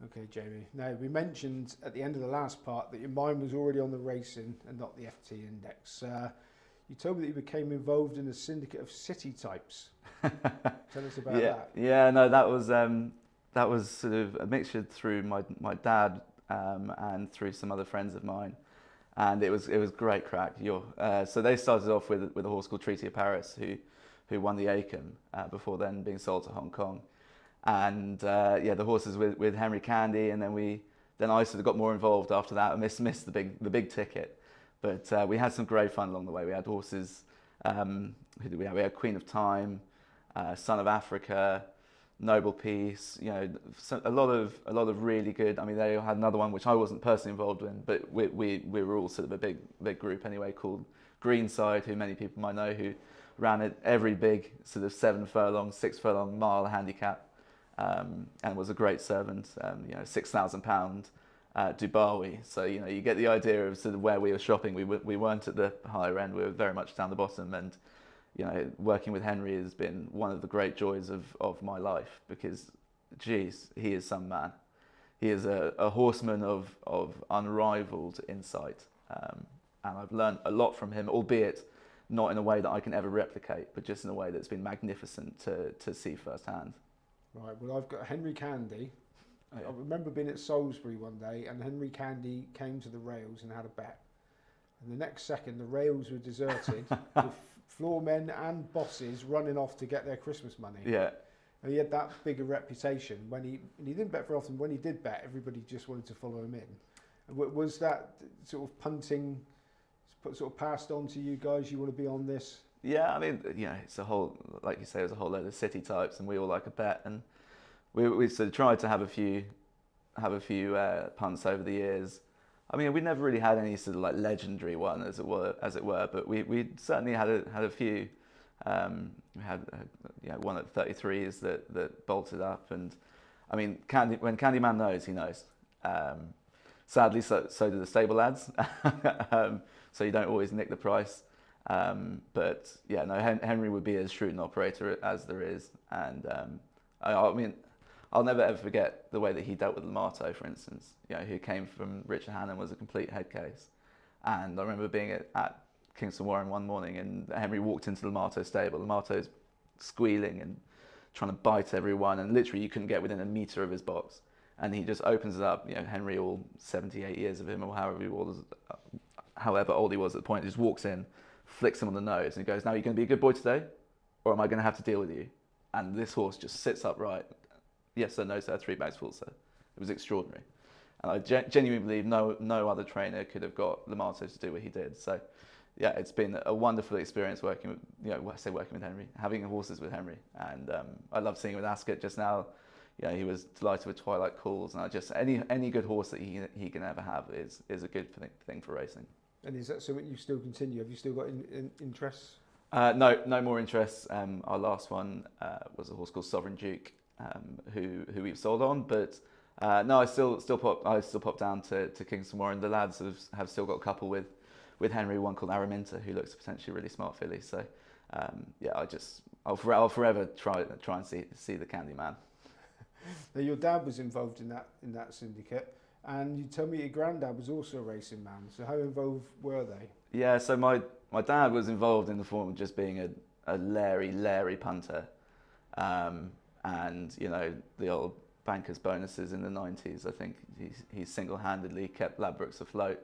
Okay, Jamie. Now, we mentioned at the end of the last part that your mind was already on the racing and not the FT index. You told me that you became involved in a syndicate of city types. Tell us about Yeah, that. yeah, no, that was sort of a mixture through my dad and through some other friends of mine, and it was great crack. So they started off with a horse called Treaty of Paris, who won the Acom before then being sold to Hong Kong, and yeah, the horses with Henry Candy, and then I sort of got more involved after that. I missed the big ticket, but we had some great fun along the way. We had horses. Who did we have? We had Queen of Time, Son of Africa, Noble Peace. You know, a lot of really good. I mean, they had another one which I wasn't personally involved in, but we were all sort of a big group anyway, called Greenside, who many people might know, who ran at every big sort of 7 furlong, 6 furlong mile handicap, and was a great servant. You know, £6,000 Dubawi. So you know, you get the idea of sort of where we were shopping. We weren't at the higher end. We were very much down the bottom, and you know, working with Henry has been one of the great joys of my life, because, geez, he is some man. He is a horseman of unrivaled insight, and I've learned a lot from him, albeit not in a way that I can ever replicate, but just in a way that's been magnificent to see firsthand. Right, well, I've got Henry Candy. Oh, yeah. I remember being at Salisbury one day and Henry Candy came to the rails and had a bet. And the next second, the rails were deserted with floormen and bosses running off to get their Christmas money. Yeah. And he had that big a reputation. And he didn't bet very often. When he did bet, everybody just wanted to follow him in. And was that sort of punting sort of passed on to you guys? You want to be on this? Yeah, I mean, you know, it's a whole, like you say, it's a whole load of city types, and we all like a bet, and we sort of tried to have a few punts over the years. I mean, we never really had any sort of like legendary one, as it were, but we certainly had a few. We had you know, one at 33s that bolted up, and I mean, when Candyman knows, he knows. Sadly, so do the stable lads, so you don't always nick the price. But yeah, no, Henry would be as shrewd an operator as there is, and I mean, I'll never ever forget the way that he dealt with Lamato, for instance. You know, who came from Richard Hannon, was a complete head case, and I remember being at Kingston Warren one morning, and Henry walked into the Lamato stable. Lamato's squealing and trying to bite everyone, and literally you couldn't get within a metre of his box. And he just opens it up. You know, Henry, all 78 years of him, or however old he was at the point, just walks in, flicks him on the nose, and he goes, "Now, you're going to be a good boy today, or am I going to have to deal with you?" And this horse just sits upright. "Yes sir, no sir, 3 bags full sir." It was extraordinary, and I genuinely believe no other trainer could have got Lamato to do what he did. So yeah, it's been a wonderful experience working with, you know, I say working with Henry, having horses with Henry, and I loved seeing him with Ascot just now. You know, he was delighted with Twilight Calls, and I just any good horse that he can ever have is a good thing for racing. And is that something you still continue? Have you still got interests? No more interests. Our last one was a horse called Sovereign Duke, who we've sold on. But no, I still pop down to Kingston Warren. The lads have still got a couple with Henry, one called Araminta, who looks potentially a really smart filly. So yeah, I'll forever try and see the Candyman. Now, your dad was involved in that syndicate, and you tell me your granddad was also a racing man. So how involved were they? Yeah, so my dad was involved in the form of just being a Larry punter, and you know, the old bankers' bonuses in the 90s. I think he single-handedly kept Ladbrokes afloat.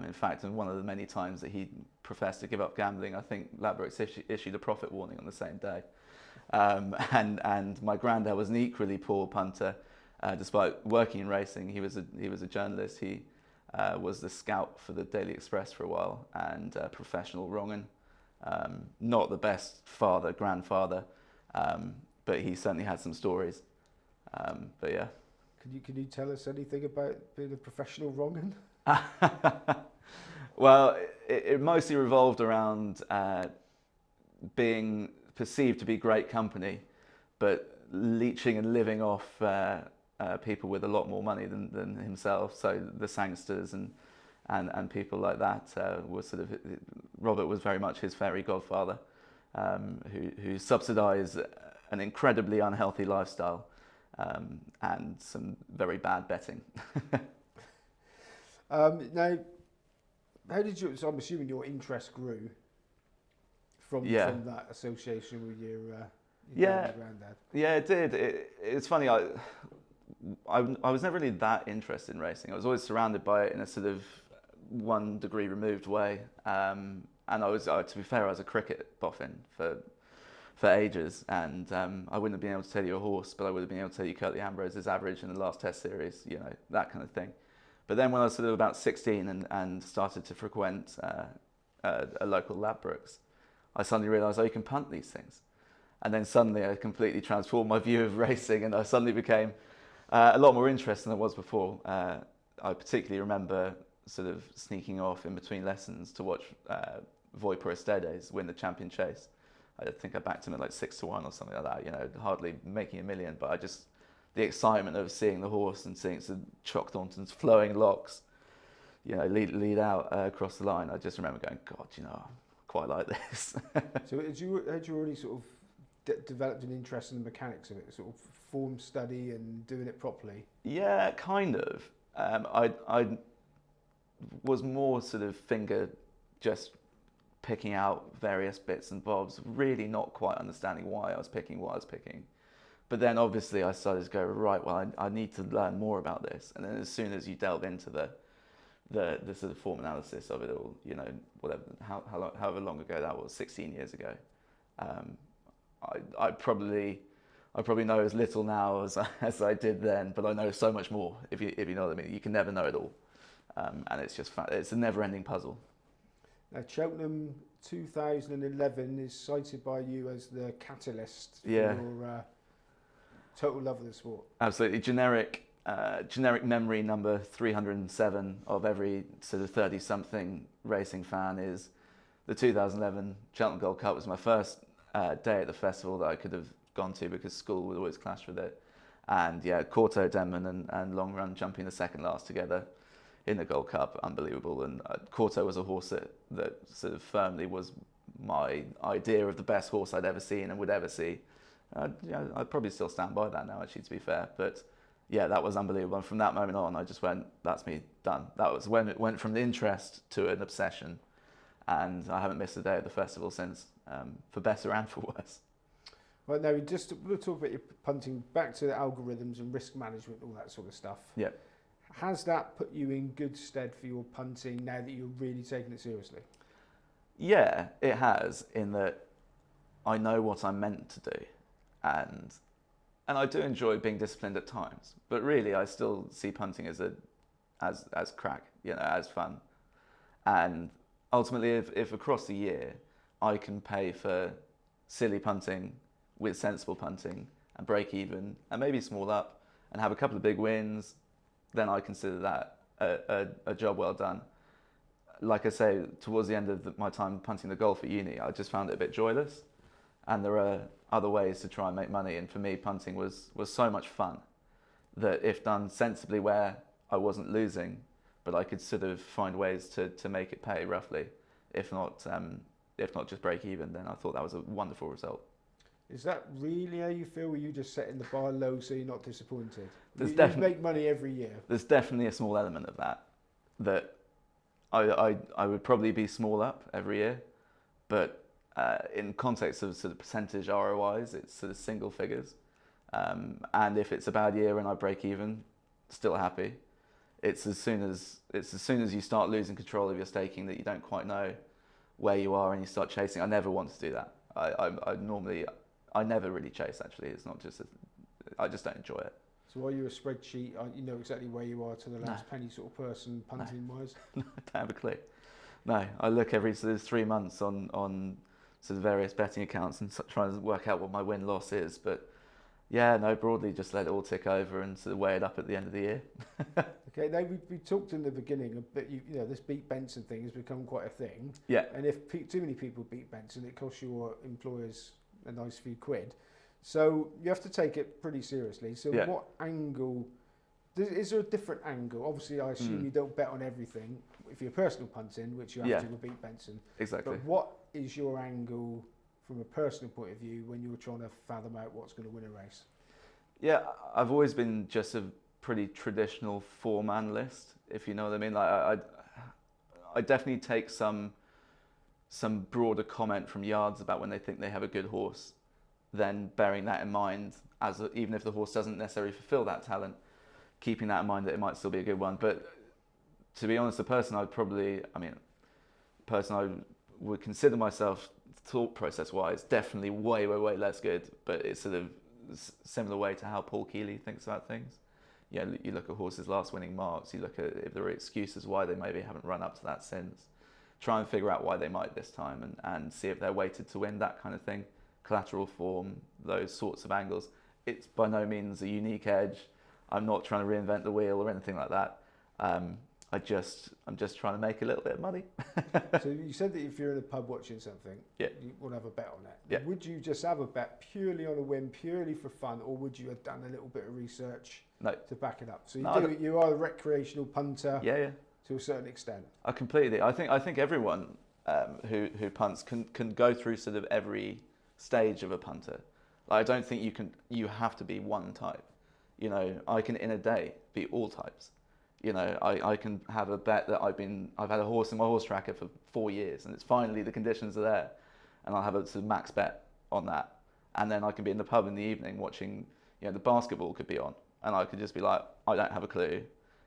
In fact, in one of the many times that he professed to give up gambling, I think Ladbrokes issued a profit warning on the same day. And my granddad was an equally poor punter, despite working in racing. He was a journalist. He was the scout for the Daily Express for a while, and professional wrong'un. Not the best grandfather, but he certainly had some stories. But yeah. Can you tell us anything about being a professional wrong'un? Well, it mostly revolved around being perceived to be great company, but leeching and living off people with a lot more money than himself. So the sangsters and people like that were sort of, Robert was very much his fairy godfather, who subsidised an incredibly unhealthy lifestyle. and some very bad betting. Now, how did you? So I'm assuming your interest grew from that association with your dad and granddad. Yeah, it did. It's funny. I was never really that interested in racing. I was always surrounded by it in a sort of 1 degree removed way. And to be fair, I was a cricket boffin for ages, and I wouldn't have been able to tell you a horse, but I would have been able to tell you Curtly Ambrose's average in the last Test series, that kind of thing. But then when I was sort of about 16 and started to frequent a local Ladbrokes, I suddenly realised, you can punt these things. And then suddenly I completely transformed my view of racing, and I suddenly became a lot more interested than I was before. I particularly remember sort of sneaking off in between lessons to watch Voiper Estedes win the Champion Chase. I think I backed him at like 6-1 or something like that, hardly making a million, but the excitement of seeing the horse and seeing some Chalk Thornton's flowing locks, lead out across the line. I just remember going, God, I quite like this. So had you already sort of developed an interest in the mechanics of it, sort of form study and doing it properly? Yeah, kind of. I was more sort of just picking out various bits and bobs, really not quite understanding why I was picking what I was picking. But then obviously I started to go, right, well, I need to learn more about this. And then as soon as you delve into the sort of form analysis of it all, whatever, however long ago that was, 16 years ago, I probably know as little now as I did then, but I know so much more, if you know what I mean. You can never know it all. And it's just fun. It's a never-ending puzzle. Now, Cheltenham 2011 is cited by you as the catalyst for your total love of the sport. Absolutely. Generic memory number 307 of every sort of 30-something racing fan is the 2011 Cheltenham Gold Cup. Was my first day at the festival that I could have gone to because school would always clash with it. And Corto, Denman and Long Run jumping the second last together in the Gold Cup, unbelievable. And Corto was a horse that sort of firmly was my idea of the best horse I'd ever seen and would ever see. I'd probably still stand by that now, actually, to be fair. But yeah, that was unbelievable. And from that moment on, I just went, that's me, done. That was when it went from the interest to an obsession. And I haven't missed a day at the festival since, for better and for worse. Right, now we'll talk about your punting, back to the algorithms and risk management, all that sort of stuff. Yeah. Has that put you in good stead for your punting now that you're really taking it seriously? Yeah, it has, in that I know what I'm meant to do. And I do enjoy being disciplined at times, but really I still see punting as crack, as fun. And ultimately, if across the year I can pay for silly punting with sensible punting and break even and maybe small up and have a couple of big wins, then I consider that a job well done. Like I say, towards the end of my time punting the golf at uni, I just found it a bit joyless. And there are other ways to try and make money. And for me, punting was so much fun that if done sensibly, where I wasn't losing, but I could sort of find ways to make it pay roughly, if not just break even, then I thought that was a wonderful result. Is that really how you feel? Were you just setting the bar low so you're not disappointed? You make money every year. There's definitely a small element of that I would probably be small up every year, but in context of sort of percentage ROIs, it's sort of single figures. And if it's a bad year and I break even, still happy. It's as soon as you start losing control of your staking that you don't quite know where you are and you start chasing. I never want to do that. I never really chase, actually. It's not just, I just don't enjoy it. So are you a spreadsheet? You know exactly where you are to the last penny sort of person, punting wise? No, I don't have a clue. No, I look every sort of 3 months on sort of various betting accounts and try to work out what my win-loss is. But yeah, no, broadly just let it all tick over and sort of weigh it up at the end of the year. Okay, now we talked in the beginning a bit, this beat Benson thing has become quite a thing. Yeah. And if too many people beat Benson, it costs your employers a nice few quid. So you have to take it pretty seriously. So what angle, is there a different angle? Obviously, I assume you don't bet on everything if you're personal punting, which you have to with beat Benson. Exactly. But what is your angle from a personal point of view when you're trying to fathom out what's going to win a race? Yeah, I've always been just a pretty traditional four-man list, if you know what I mean. Like I definitely take some broader comment from yards about when they think they have a good horse, then bearing that in mind even if the horse doesn't necessarily fulfill that talent, keeping that in mind that it might still be a good one. But to be honest, the person I would consider myself thought process wise definitely way less good, but it's sort of similar way to how Paul Keeley thinks about things. Yeah, you look at horses' last winning marks, you look at if there are excuses why they maybe haven't run up to that since, try and figure out why they might this time, and see if they're weighted to win, that kind of thing. Collateral form, those sorts of angles. It's by no means a unique edge. I'm not trying to reinvent the wheel or anything like that. I'm just trying to make a little bit of money. So you said that if you're in a pub watching something, yeah, you want to have a bet on it. Yeah. Would you just have a bet purely on a whim, purely for fun, or would you have done a little bit of research to back it up? So you are a recreational punter. Yeah. To a certain extent. I completely. I think everyone who punts can go through sort of every stage of a punter. Like, I don't think you have to be one type. You know, I can in a day be all types. You know, I can have a bet that I've had a horse in my horse tracker for 4 years, and it's finally the conditions are there, and I'll have a sort of max bet on that, and then I can be in the pub in the evening watching. You know, the basketball could be on, and I could just be like, I don't have a clue.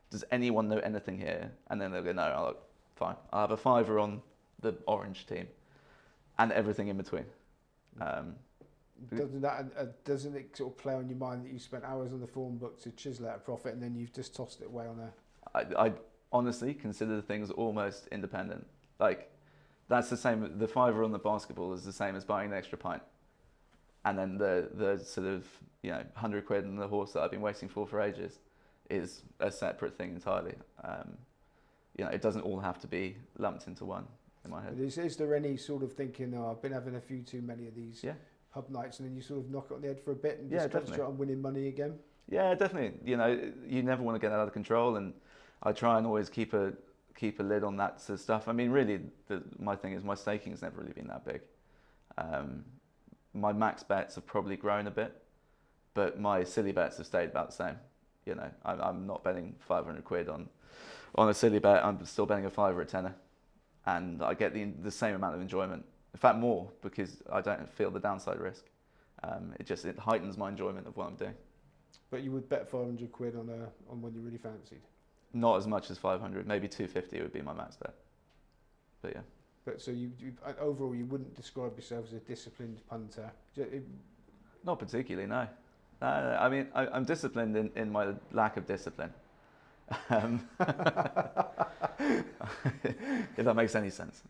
Does anyone know anything here? And then they'll go, no. I'm like, fine. I'll have a fiver on the orange team, and everything in between. Doesn't it sort of play on your mind that you spent hours on the form book to chisel out a profit, and then you've just tossed it away on a? I honestly consider the things almost independent. Like, that's the same. The fiver on the basketball is the same as buying an extra pint, and then the sort of 100 quid on the horse that I've been waiting for ages is a separate thing entirely. It doesn't all have to be lumped into one in my head. Is there any sort of thinking, I've been having a few too many of these pub nights, and then you sort of knock it on the head for a bit and just concentrate on winning money again? Yeah, definitely. You never want to get out of control, and I try and always keep a lid on that sort of stuff. I mean, really, my thing is my staking's never really been that big. My max bets have probably grown a bit, but my silly bets have stayed about the same. I'm not betting 500 quid on a silly bet. I'm still betting a fiver a tenner, and I get the same amount of enjoyment. In fact, more, because I don't feel the downside risk. It heightens my enjoyment of what I'm doing. But you would bet 500 quid on one you really fancied? Not as much as 500. Maybe 250 would be my max bet. But yeah. But so you overall you wouldn't describe yourself as a disciplined punter? Not particularly, no. I mean, I'm disciplined in my lack of discipline. If that makes any sense.